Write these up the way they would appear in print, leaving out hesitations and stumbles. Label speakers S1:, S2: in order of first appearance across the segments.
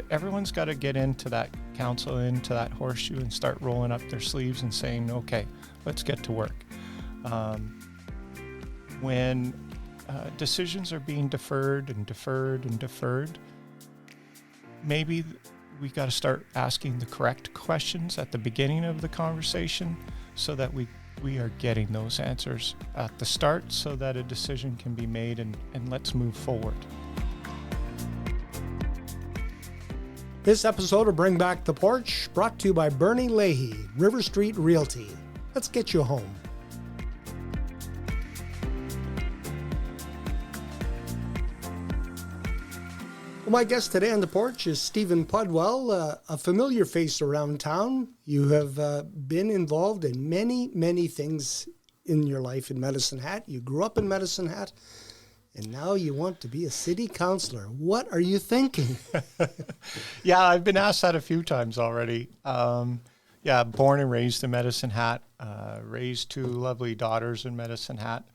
S1: everyone's got to get into that council, into that horseshoe, and start rolling up their sleeves and saying, okay, let's get to work. When decisions are being deferred and deferred and deferred, maybe we got to start asking the correct questions at the beginning of the conversation so that we are getting those answers at the start so that a decision can be made and let's move forward.
S2: This episode of Bring Back the Porch, brought to you by Bernie Leahy, River Street Realty. Let's get you home. Well, my guest today on the porch is Stephen Pudwell, a familiar face around town. You have been involved in many, many things in your life in Medicine Hat. You grew up in Medicine Hat, and now you want to be a city councillor. What are you thinking?
S1: Yeah, I've been asked that a few times already. Born and raised in Medicine Hat, raised two lovely daughters in Medicine Hat.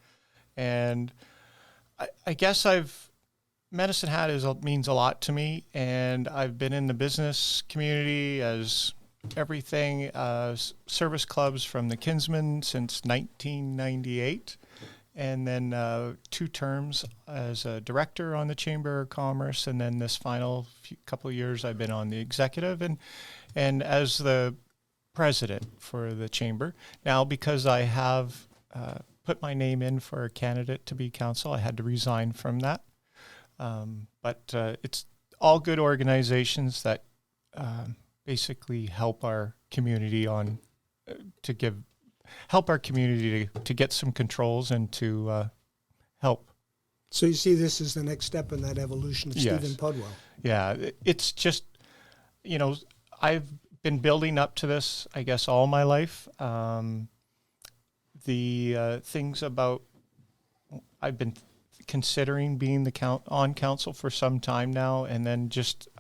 S1: And I guess Medicine Hat means a lot to me, and I've been in the business community as everything, service clubs from the Kinsmen since 1998, and then 2 terms as a director on the Chamber of Commerce, and then this final couple of years I've been on the executive and as the president for the Chamber. Now, because I have put my name in for a candidate to be council, I had to resign from that. But it's all good organizations that basically help our community help our community to get some controls and to help.
S2: So you see this as the next step in that evolution of
S1: Yes.
S2: Stephen Pudwell.
S1: Yeah, it's just, I've been building up to this, I guess, all my life. The things about, I've been considering being on council for some time now, and then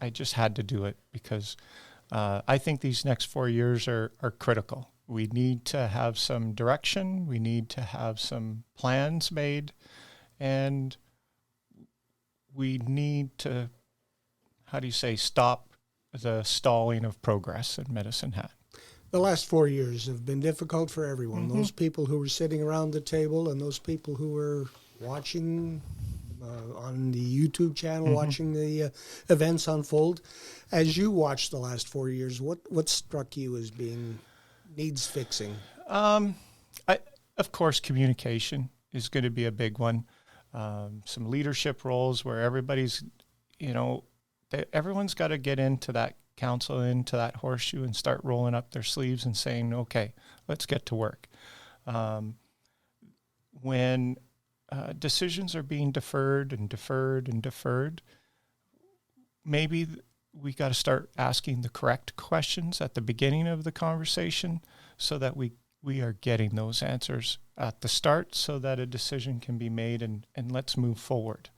S1: I just had to do it because I think these next 4 years are critical. We need to have some direction. We need to have some plans made, and we need to, stop the stalling of progress in Medicine Hat.
S2: The last 4 years have been difficult for everyone.
S1: Mm-hmm.
S2: Those people who were sitting around the table and those people who were watching on the YouTube channel,
S1: Mm-hmm. watching
S2: watching the events unfold. As you watched the last 4 years, what struck you as being needs fixing?
S1: Of course, communication is going to be a big one. Some leadership roles where everybody's, everyone's got to get into that council, into that horseshoe, and start rolling up their sleeves and saying, okay, let's get to work. When decisions are being deferred and deferred and deferred, maybe we got to start asking the correct questions at the beginning of the conversation so that we are getting those answers at the start so that a decision can be made and let's move forward.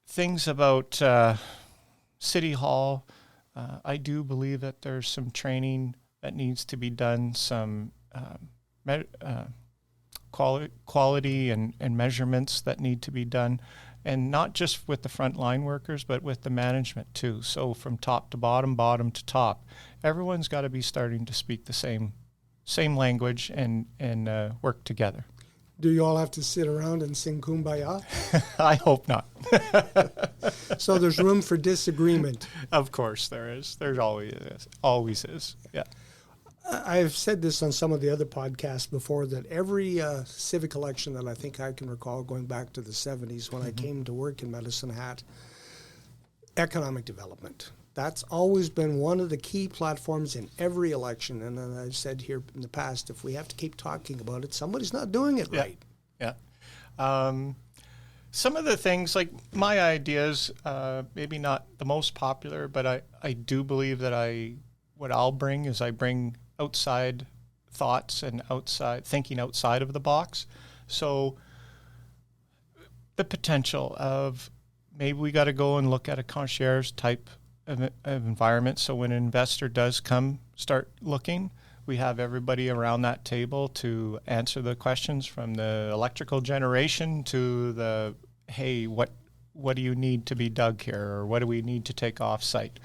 S1: Things about City Hall, I do believe that there's some training that needs to be done, some quality and measurements that need to be done, and not just with the frontline workers, but with the management too. So from top to bottom, bottom to top, everyone's got to be starting to speak the same language and work together.
S2: Do you all have to sit around and sing Kumbaya?
S1: I hope not.
S2: So there's room for disagreement.
S1: Of course there is. There always is. Yeah.
S2: I've said this on some of the other podcasts before, that every civic election that I think I can recall, going back to the 70s when I came to work in Medicine Hat, economic development. That's always been one of the key platforms in every election. And then I've said here in the past, if we have to keep talking about it, somebody's not doing it right.
S1: Yeah. Some of the things, like my ideas, maybe not the most popular, but I do believe that what I'll bring is I bring outside thoughts and thinking outside of the box. So the potential of maybe we got to go and look at a concierge type of environment. So when an investor does start looking, we have everybody around that table to answer the questions, from the electrical generation to the, hey, what what do you need to be dug here, or what do we need to take off site?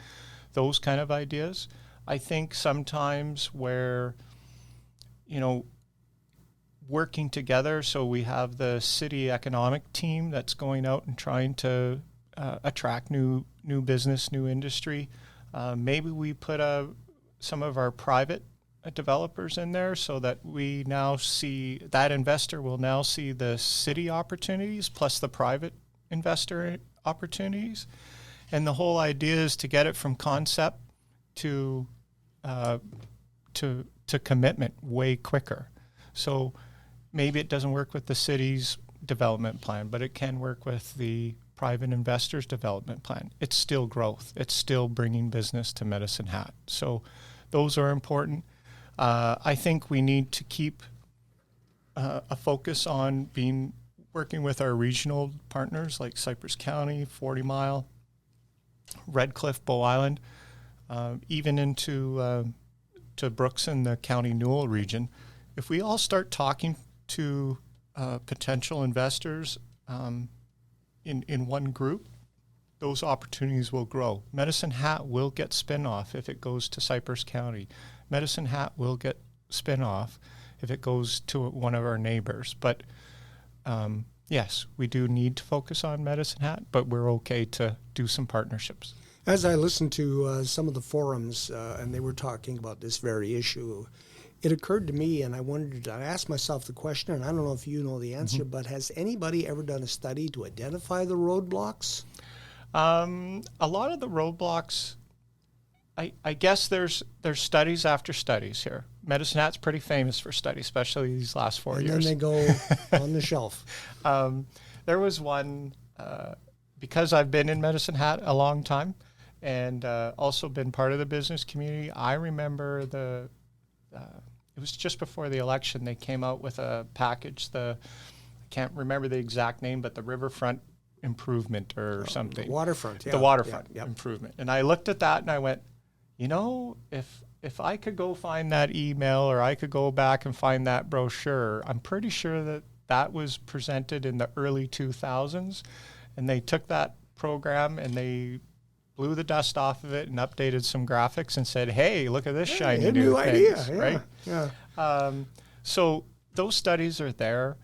S1: Those kind of ideas. I think sometimes where, working together, so we have the city economic team that's going out and trying to attract new business, new industry. Maybe we put some of our private developers in there so that we now see, that investor will now see the city opportunities plus the private investor opportunities. And the whole idea is to get it from concept to commitment way quicker. So maybe it doesn't work with the city's development plan, but it can work with the private investors' development plan. It's still growth. It's still bringing business to Medicine Hat. So those are important. I think we need to keep a focus on working with our regional partners like Cypress County, 40 Mile, Red Cliff, Bow Island, even into to Brooks and the County Newell region. If we all start talking to potential investors in one group, those opportunities will grow. Medicine Hat will get spin-off if it goes to Cypress County. Medicine Hat will get spin-off if it goes to one of our neighbors. But yes, we do need to focus on Medicine Hat, but we're okay to do some partnerships.
S2: As I listened to some of the forums, and they were talking about this very issue, it occurred to me, and I asked myself the question, and I don't know if you know the answer, but has anybody ever done a study to identify the roadblocks?
S1: A lot of the roadblocks, I guess there's studies after studies here. Medicine Hat's pretty famous for studies, especially these last 4 years.
S2: And then they go on the shelf.
S1: There was one, because I've been in Medicine Hat a long time and also been part of the business community, I remember it was just before the election, they came out with a package, I can't remember the exact name, but the Riverfront Improvement or something.
S2: Waterfront, yeah.
S1: The Waterfront
S2: yeah.
S1: Improvement. And I looked at that and I went, if I could go find that email or I could go back and find that brochure, I'm pretty sure that was presented in the early 2000s. And they took that program and they blew the dust off of it and updated some graphics and said, hey, look at this shiny new thing,
S2: idea,
S1: right?
S2: Yeah.
S1: So those studies are there.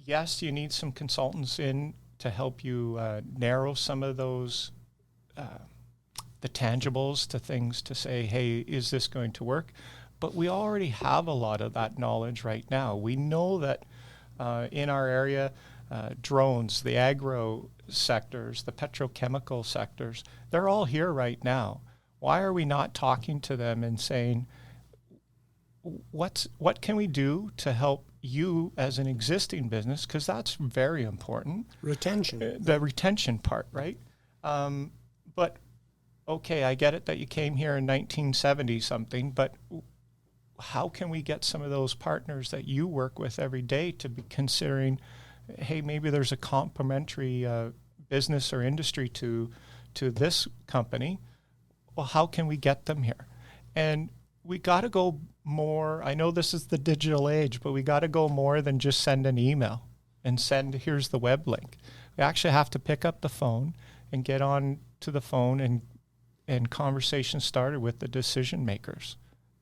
S1: Yes, you need some consultants in to help you narrow some of those, the tangibles to things to say, hey, is this going to work? But we already have a lot of that knowledge right now. We know that in our area, drones, the agro sectors, the petrochemical sectors, they're all here right now. Why are we not talking to them and saying, what can we do to help you as an existing business? Because that's very important.
S2: Retention.
S1: The retention part, right? But, okay, I get it that you came here in 1970 something, but how can we get some of those partners that you work with every day to be considering, hey, maybe there's a complementary business or industry to this company. Well, how can we get them here? And we got to go more. I know this is the digital age, but we got to go more than just send an email and here's the web link. We actually have to pick up the phone and get on to the phone and conversation started with the decision makers.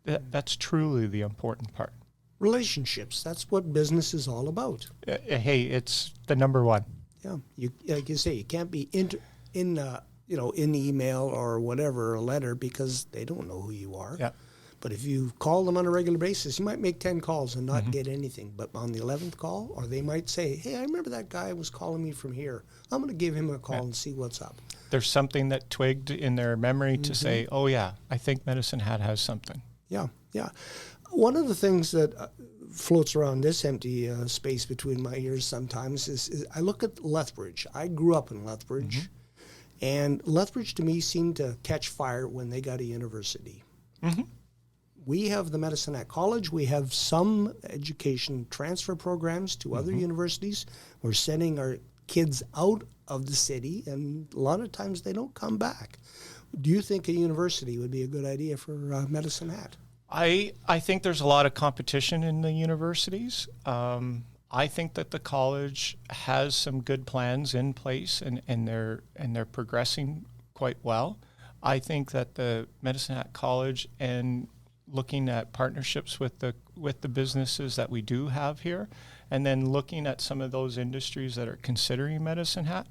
S1: That's truly the important part.
S2: Relationships. That's what business is all about.
S1: Hey, it's the number one.
S2: Yeah, like you say, you can't be in email or whatever, a letter, because they don't know who you are.
S1: Yeah.
S2: But if you call them on a regular basis, you might make 10 calls and not get anything. But on the 11th call, or they might say, hey, I remember that guy was calling me from here. I'm going to give him a call and see what's up.
S1: There's something that twigged in their memory to say, oh, yeah, I think Medicine Hat has something.
S2: Yeah. One of the things that floats around this empty space between my ears sometimes is I look at Lethbridge. I grew up in Lethbridge, and Lethbridge to me seemed to catch fire when they got a university. We have the Medicine Hat College. We have some education transfer programs to other universities. We're sending our kids out of the city, and a lot of times they don't come back. Do you think a university would be a good idea for Medicine Hat?
S1: I think there's a lot of competition in the universities. I think that the college has some good plans in place, and they're progressing quite well. I think that the Medicine Hat College and looking at partnerships with the businesses that we do have here, and then looking at some of those industries that are considering Medicine Hat,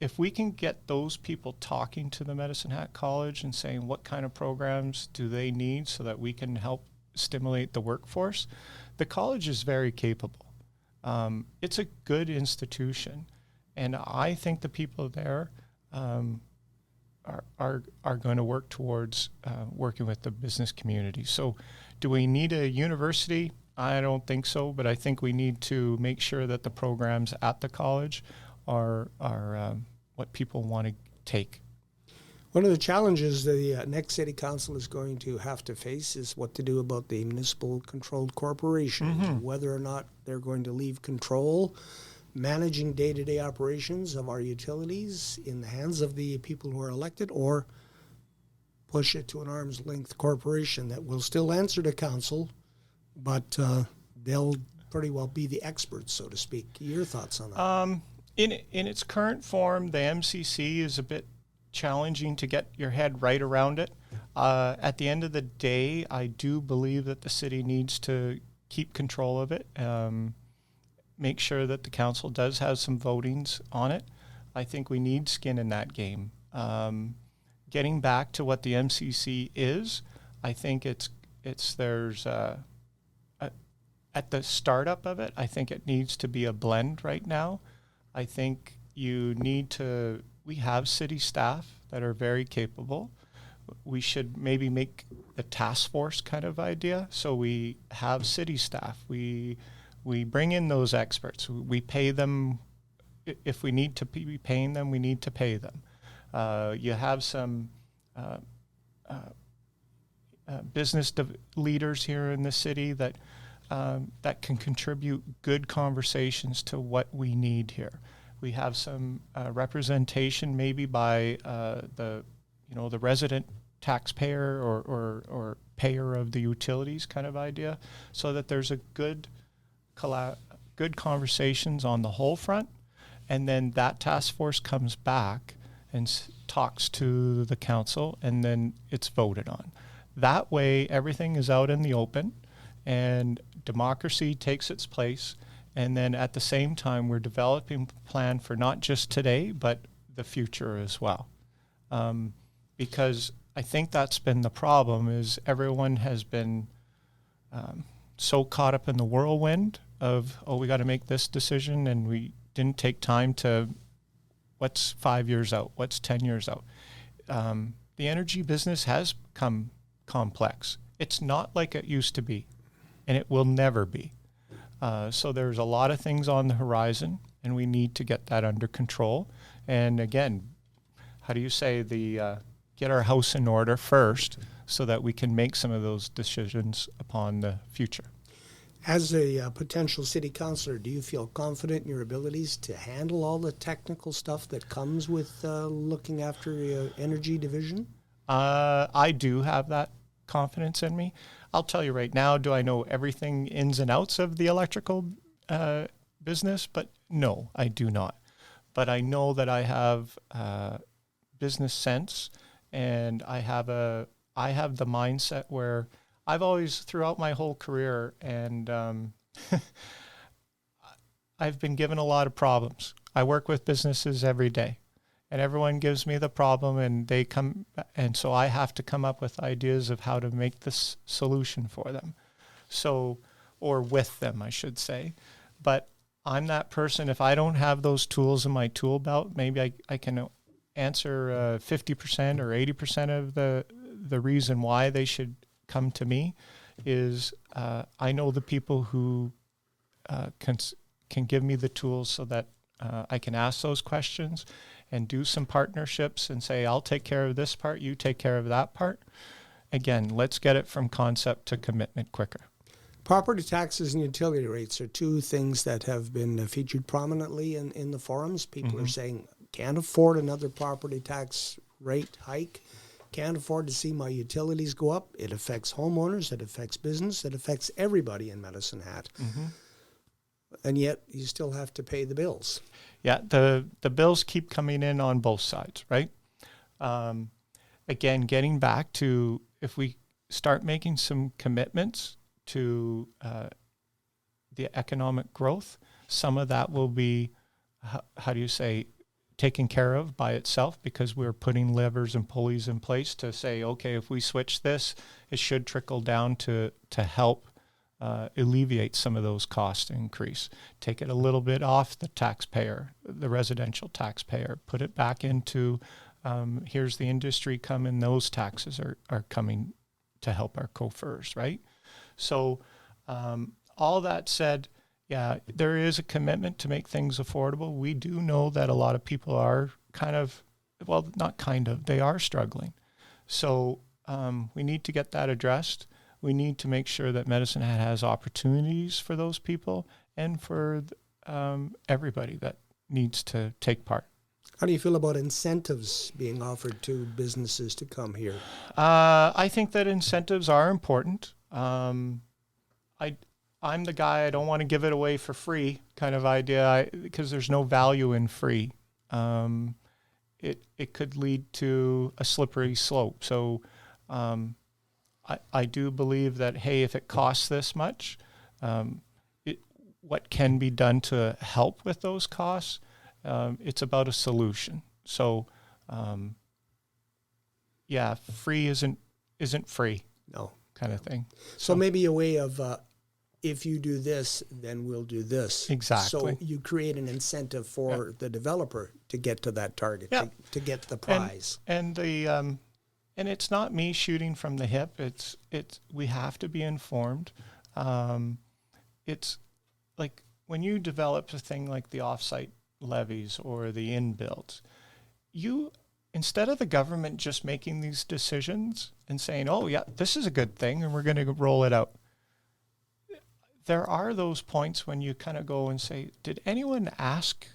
S1: if we can get those people talking to the Medicine Hat College and saying what kind of programs do they need so that we can help stimulate the workforce, the college is very capable. It's a good institution, and I think the people there are going to work towards working with the business community. So do we need a university? I don't think so, but I think we need to make sure that the programs at the college are what people want to take.
S2: One of the challenges the next city council is going to have to face is what to do about the municipal-controlled corporations, whether or not they're going to leave control, managing day-to-day operations of our utilities in the hands of the people who are elected, or push it to an arm's-length corporation that will still answer to council, but they'll pretty well be the experts, so to speak. Your thoughts on that?
S1: In its current form, the MCC is a bit challenging to get your head right around it. At the end of the day, I do believe that the city needs to keep control of it, make sure that the council does have some votings on it. I think we need skin in that game. Getting back to what the MCC is, I think there's at the startup of it, I think it needs to be a blend right now. I think we have city staff that are very capable. We should maybe make a task force kind of idea. So we have city staff. We bring in those experts. We pay them. If we need to be paying them, we need to pay them. You have some business leaders here in the city that can contribute good conversations to what we need here. We have some representation maybe by the resident taxpayer or payer of the utilities kind of idea, so that there's a good conversations on the whole front, and then that task force comes back and talks to the council, and then it's voted on. That way, everything is out in the open, and democracy takes its place. And then at the same time, we're developing a plan for not just today, but the future as well. Because I think that's been the problem, is everyone has been so caught up in the whirlwind of, we got to make this decision, and we didn't take time to, what's 5 years out, what's 10 years out. The energy business has become complex. It's not like it used to be, and it will never be. So there's a lot of things on the horizon, and we need to get that under control. And again, how do you say, get our house in order first so that we can make some of those decisions upon the future.
S2: As a potential city councillor, do you feel confident in your abilities to handle all the technical stuff that comes with looking after your energy division?
S1: I do have that confidence in me. I'll tell you right now, do I know everything ins and outs of the electrical business? But no, I do not. But I know that I have business sense, and I have the mindset where I've always, throughout my whole career, and I've been given a lot of problems. I work with businesses every day, and everyone gives me the problem, and they come, and so I have to come up with ideas of how to make this solution for them. So, or with them, I should say. But I'm that person. If I don't have those tools in my tool belt, maybe I can answer 50% or 80% of the reason why they should come to me is I know the people who can give me the tools so that I can ask those questions and do some partnerships and say, I'll take care of this part, you take care of that part. Again, let's get it from concept to commitment quicker.
S2: Property taxes and utility rates are two things that have been featured prominently in the forums. People are saying, can't afford another property tax rate hike, can't afford to see my utilities go up. It affects homeowners, it affects business, it affects everybody in Medicine Hat. And yet you still have to pay the bills.
S1: Yeah, the bills keep coming in on both sides, right? Again, getting back to if we start making some commitments to the economic growth, some of that will be, how do you say, taken care of by itself, because we're putting levers and pulleys in place to say, okay, if we switch this, it should trickle down to help alleviate some of those cost increase. Take it a little bit off the taxpayer, the residential taxpayer, put it back into here's the industry coming, those taxes are coming to help our chauffeurs, right? So all that said, yeah, there is a commitment to make things affordable. We do know that a lot of people are they are struggling. So we need to get that addressed. We need to make sure that Medicine Hat has opportunities for those people and for everybody that needs to take part.
S2: How do you feel about incentives being offered to businesses to come here?
S1: I think that incentives are important. I'm the guy, I don't want to give it away for free kind of idea, because there's no value in free. It could lead to a slippery slope. So I do believe that, hey, if it costs this much, what can be done to help with those costs? It's about a solution. So, free isn't free.
S2: No.
S1: Kind of thing.
S2: So maybe a way of, if you do this, then we'll do this.
S1: Exactly.
S2: So you create an incentive for the developer to get to that target, to get the prize.
S1: And it's not me shooting from the hip. It's we have to be informed. It's like when you develop a thing like the offsite levies or the in-builds, instead of the government just making these decisions and saying, oh yeah, this is a good thing and we're going to roll it out, there are those points when you kind of go and say, did anyone ask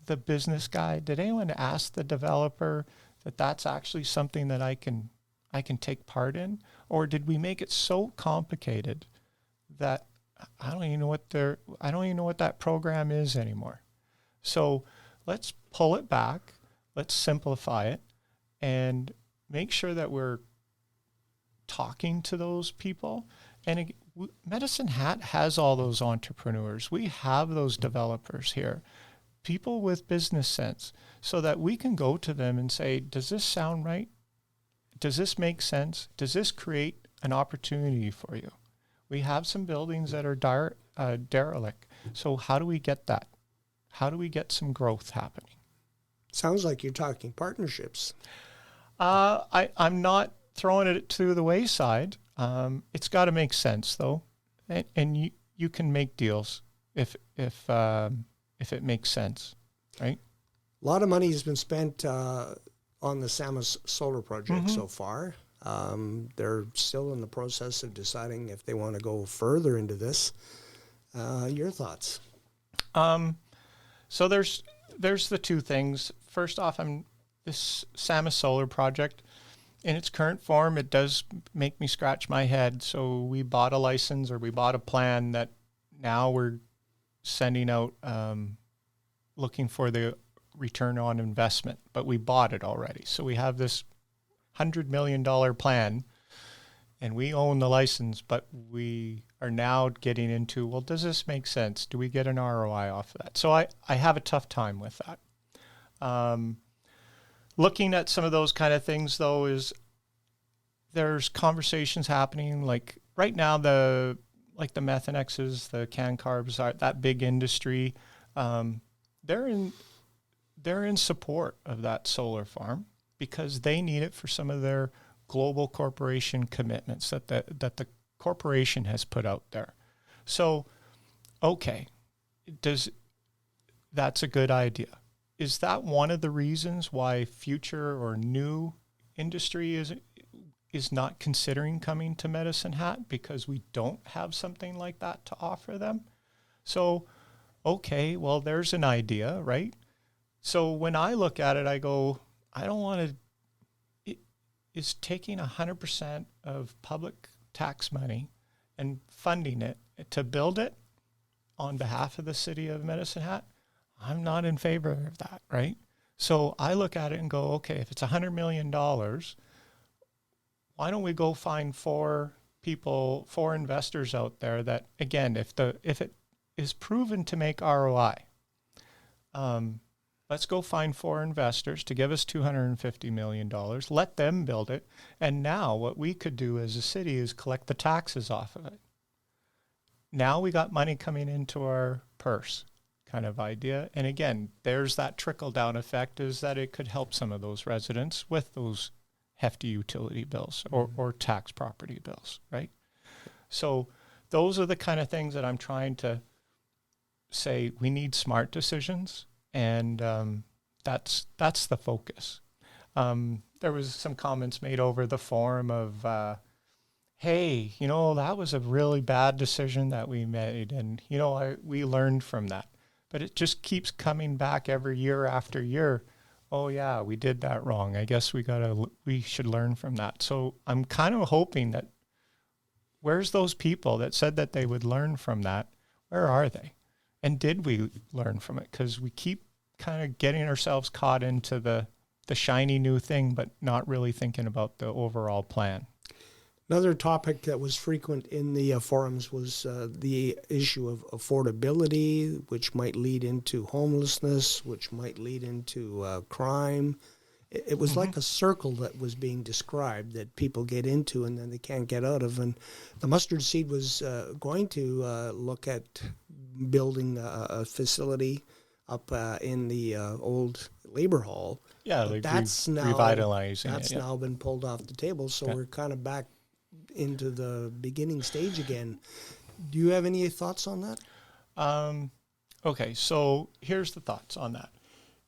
S1: the business guy, did anyone ask the developer that that's actually something that I can take part in? Or did we make it so complicated that I don't even know what that program is anymore? So let's pull it back, let's simplify it, and make sure that we're talking to those people. And Medicine Hat has all those entrepreneurs. We have those developers here, people with business sense, so that we can go to them and say, does this sound right? Does this make sense? Does this create an opportunity for you? We have some buildings that are derelict. So how do we get that? How do we get some growth happening?
S2: Sounds like you're talking partnerships.
S1: I'm not throwing it to the wayside. It's got to make sense, though, and you can make deals if it makes sense, right?
S2: A lot of money has been spent on the Samus solar project so far. They're still in the process of deciding if they want to go further into this. Your thoughts?
S1: So there's the two things. First off, this Samus solar project, in its current form, it does make me scratch my head. So we bought a license, or we bought a plan that now we're sending out, looking for the return on investment, but we bought it already. So we have this $100 million plan, and we own the license, but we are now getting into, well, does this make sense? Do we get an ROI off of that? So I have a tough time with that. Looking at some of those kind of things, though, is there's conversations happening. Like right now, the Methanexes, the can carbs, that big industry, they're in support of that solar farm because they need it for some of their global corporation commitments that the corporation has put out there. So, okay, that's a good idea. Is that one of the reasons why future or new industry is not considering coming to Medicine Hat, because we don't have something like that to offer them? So, okay, well, there's an idea, right? So when I look at it, I go, I don't want to, is taking 100% of public tax money and funding it to build it, on behalf of the city of Medicine Hat, I'm not in favor of that, right? So I look at it and go, okay, if it's $100 million, why don't we go find four investors out there that, again, if it is proven to make ROI, let's go find four investors to give us $250 million, let them build it, and now what we could do as a city is collect the taxes off of it. Now we got money coming into our purse kind of idea. And again, there's that trickle-down effect, is that it could help some of those residents with those hefty utility bills or tax property bills, right? So those are the kind of things that I'm trying to say. We need smart decisions, and that's the focus. There was some comments made over the forum of, hey, that was a really bad decision that we made, and we learned from that. But it just keeps coming back every year after year. Oh yeah, we did that wrong. I guess we should learn from that. So I'm kind of hoping that, where's those people that said that they would learn from that? Where are they? And did we learn from it? Because we keep kind of getting ourselves caught into the shiny new thing, but not really thinking about the overall plan.
S2: Another topic that was frequent in the forums was the issue of affordability, which might lead into homelessness, which might lead into crime. It was like a circle that was being described that people get into and then they can't get out of. And the Mustard Seed was going to look at building a facility up in the old labor hall.
S1: Yeah,
S2: like that's now
S1: revitalizing
S2: That's
S1: it, yeah.
S2: now been pulled off the table, so we're kind of back into the beginning stage again. Do you have any thoughts on that?
S1: Okay, so here's the thoughts on that.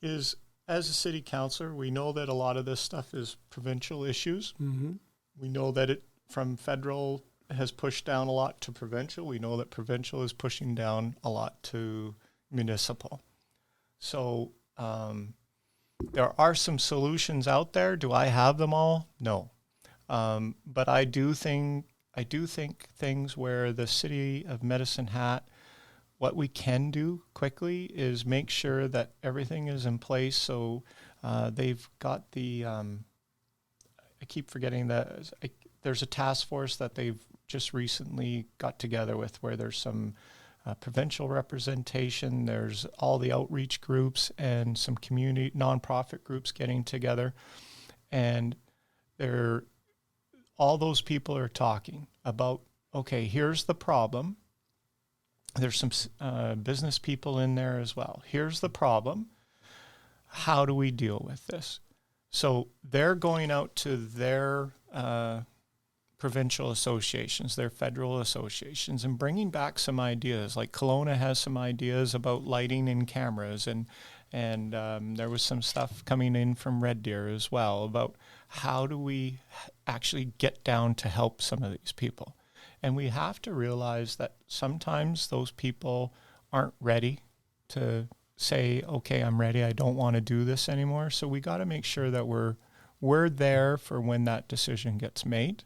S1: Is, as a city councilor, we know that a lot of this stuff is provincial issues. Mm-hmm. We know that it from federal has pushed down a lot to provincial. We know that provincial is pushing down a lot to municipal. So there are some solutions out there. Do I have them all? No. But I do think things where the city of Medicine Hat, what we can do quickly is make sure that everything is in place. So they've got the, I keep forgetting that there's a task force that they've just recently got together with, where there's some provincial representation, there's all the outreach groups and some community nonprofit groups getting together, and all those people are talking about, okay, here's the problem. There's some business people in there as well. Here's the problem. How do we deal with this? So they're going out to their provincial associations, their federal associations, and bringing back some ideas. Like Kelowna has some ideas about lighting and cameras, and there was some stuff coming in from Red Deer as well about how do we actually get down to help some of these people. And we have to realize that sometimes those people aren't ready to say, okay, I'm ready, I don't want to do this anymore. So we got to make sure that we're there for when that decision gets made.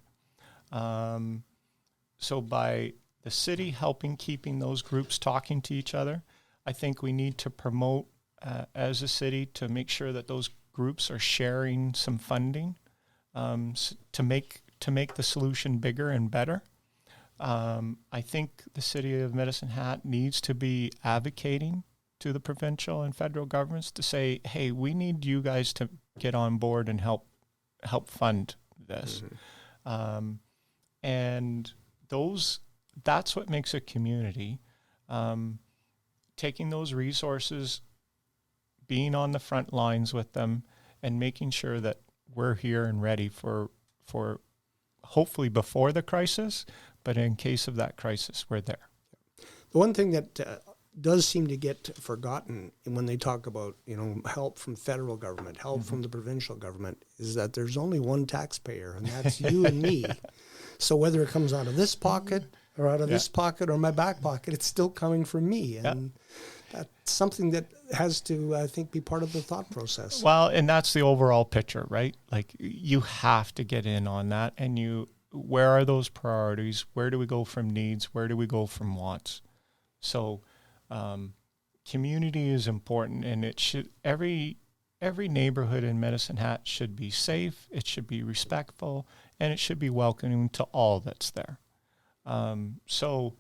S1: So by the city helping keeping those groups talking to each other, I think we need to promote as a city to make sure that those groups are sharing some funding to make the solution bigger and better. I think the city of Medicine Hat needs to be advocating to the provincial and federal governments to say, hey, we need you guys to get on board and help fund this. Mm-hmm. And that's what makes a community. Taking those resources, being on the front lines with them, and making sure that we're here and ready for hopefully before the crisis, but in case of that crisis, we're there.
S2: The one thing that does seem to get forgotten when they talk about, help from federal government, help from the provincial government, is that there's only one taxpayer, and that's you and me. So whether it comes out of this pocket or out of this pocket or my back pocket, it's still coming from me. And that's something that has to, I think, be part of the thought process.
S1: Well, and that's the overall picture, right? Like, you have to get in on that. And where are those priorities? Where do we go from needs? Where do we go from wants? So Community is important, and it should every neighborhood in Medicine Hat should be safe. It should be respectful, and it should be welcoming to all that's there. So,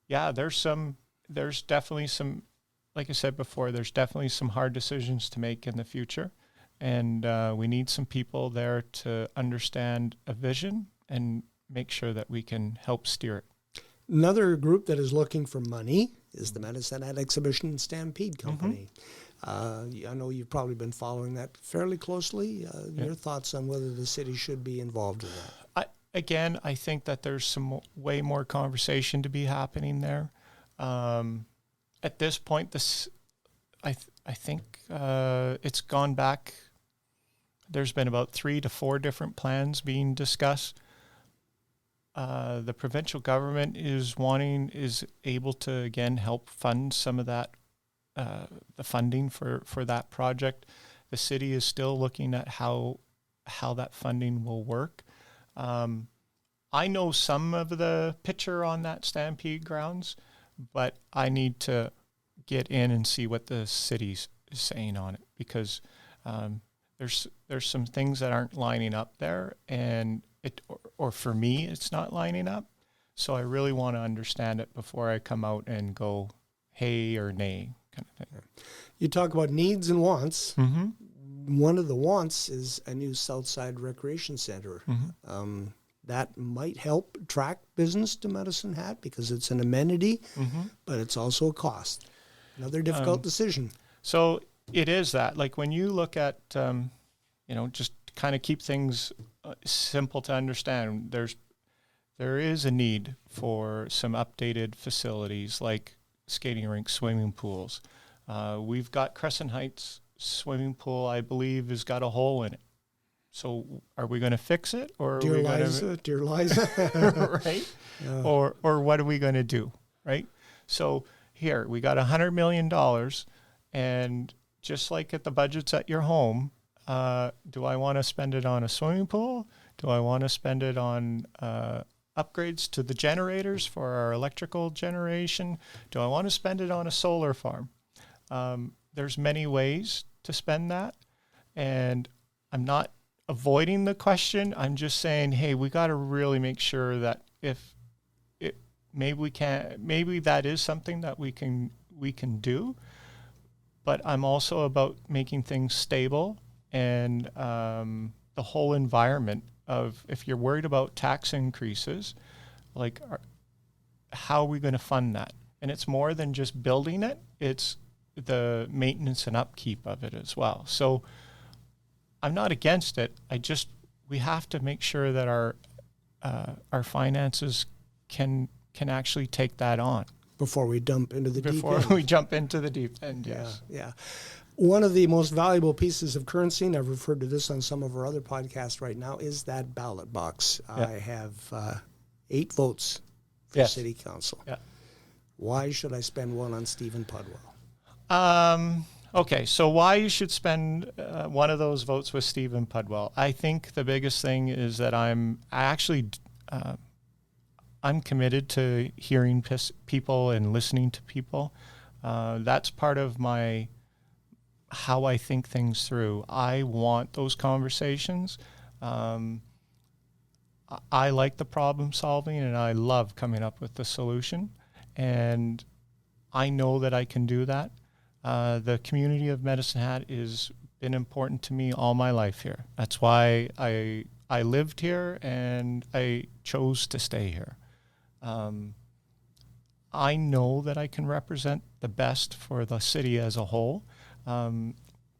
S1: yeah, there's definitely some, like I said before, there's definitely some hard decisions to make in the future, and we need some people there to understand a vision and make sure that we can help steer it.
S2: Another group that is looking for money is the Medicine Hat Exhibition and Stampede Company. I know you've probably been following that fairly closely. Your thoughts on whether the city should be involved in that?
S1: I think that there's some way more conversation to be happening there. At this point, I think it's gone back. There's been about 3 to 4 different plans being discussed. The provincial government is able to again help fund some of that, the funding for that project. The city is still looking at how that funding will work. I know some of the picture on that Stampede grounds, but I need to get in and see what the city's saying on it, because there's some things that aren't lining up there, and or for me, it's not lining up. So I really want to understand it before I come out and go, hey or nay, kind of thing.
S2: You talk about needs and wants.
S1: Mm-hmm.
S2: One of the wants is a new Southside Recreation Center.
S1: Mm-hmm.
S2: That might help attract business to Medicine Hat because it's an amenity, but it's also a cost. Another difficult decision.
S1: So it is that. Like when you look at, just kind of keep things simple to understand, there is a need for some updated facilities like skating rinks, swimming pools. We've got Crescent Heights swimming pool, I believe, has got a hole in it. So are we going to fix it, or
S2: Dear Liza,
S1: right? Or what are we going to do, right? So here we got $100 million, and just like at the budgets at your home, do I want to spend it on a swimming pool? Do I want to spend it on upgrades to the generators for our electrical generation? Do I want to spend it on a solar farm? There's many ways to spend that, and I'm not avoiding the question. I'm just saying, hey, we got to really make sure that maybe that is something that we can do, but I'm also about making things stable and the whole environment of, if you're worried about tax increases, like how are we going to fund that? And it's more than just building it, it's the maintenance and upkeep of it as well. So I'm not against it. We have to make sure that our finances can actually take that on
S2: before we jump into the deep end.
S1: Before we jump into the deep end, yes.
S2: Yeah. One of the most valuable pieces of currency, and I've referred to this on some of our other podcasts right now, is that ballot box. Yeah. I have 8 votes for City Council. Yeah. Why should I spend one on Stephen Pudwell?
S1: Okay, so why you should spend one of those votes with Stephen Pudwell? I think the biggest thing is that I'm committed to hearing people and listening to people. That's part of how I think things through. I want those conversations. I like the problem solving, and I love coming up with the solution. And I know that I can do that. The community of Medicine Hat has been important to me all my life here. That's why I lived here and I chose to stay here. I know that I can represent the best for the city as a whole. One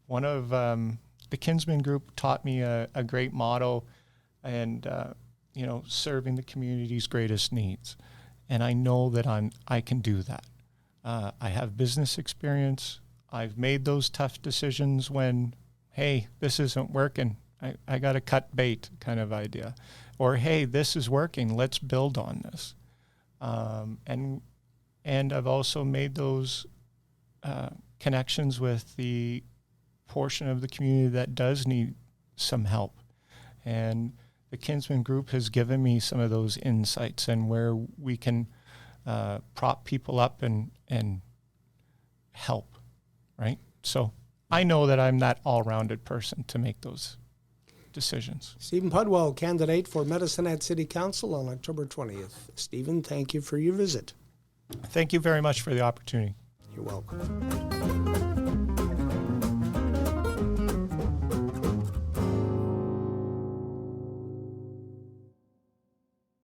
S1: of the Kinsmen group taught me a great motto, and serving the community's greatest needs. And I know that I can do that. I have business experience. I've made those tough decisions when, hey, this isn't working. I got to cut bait kind of idea. Or, hey, this is working. Let's build on this. And I've also made those connections with the portion of the community that does need some help. And the Kinsmen group has given me some of those insights and where we can prop people up and help, right? So I know that I'm that all-rounded person to make those decisions.
S2: Stephen Pudwell, candidate for Medicine Hat City Council on October 20th. Stephen, thank you for your visit.
S1: Thank you very much for the opportunity.
S2: You're welcome.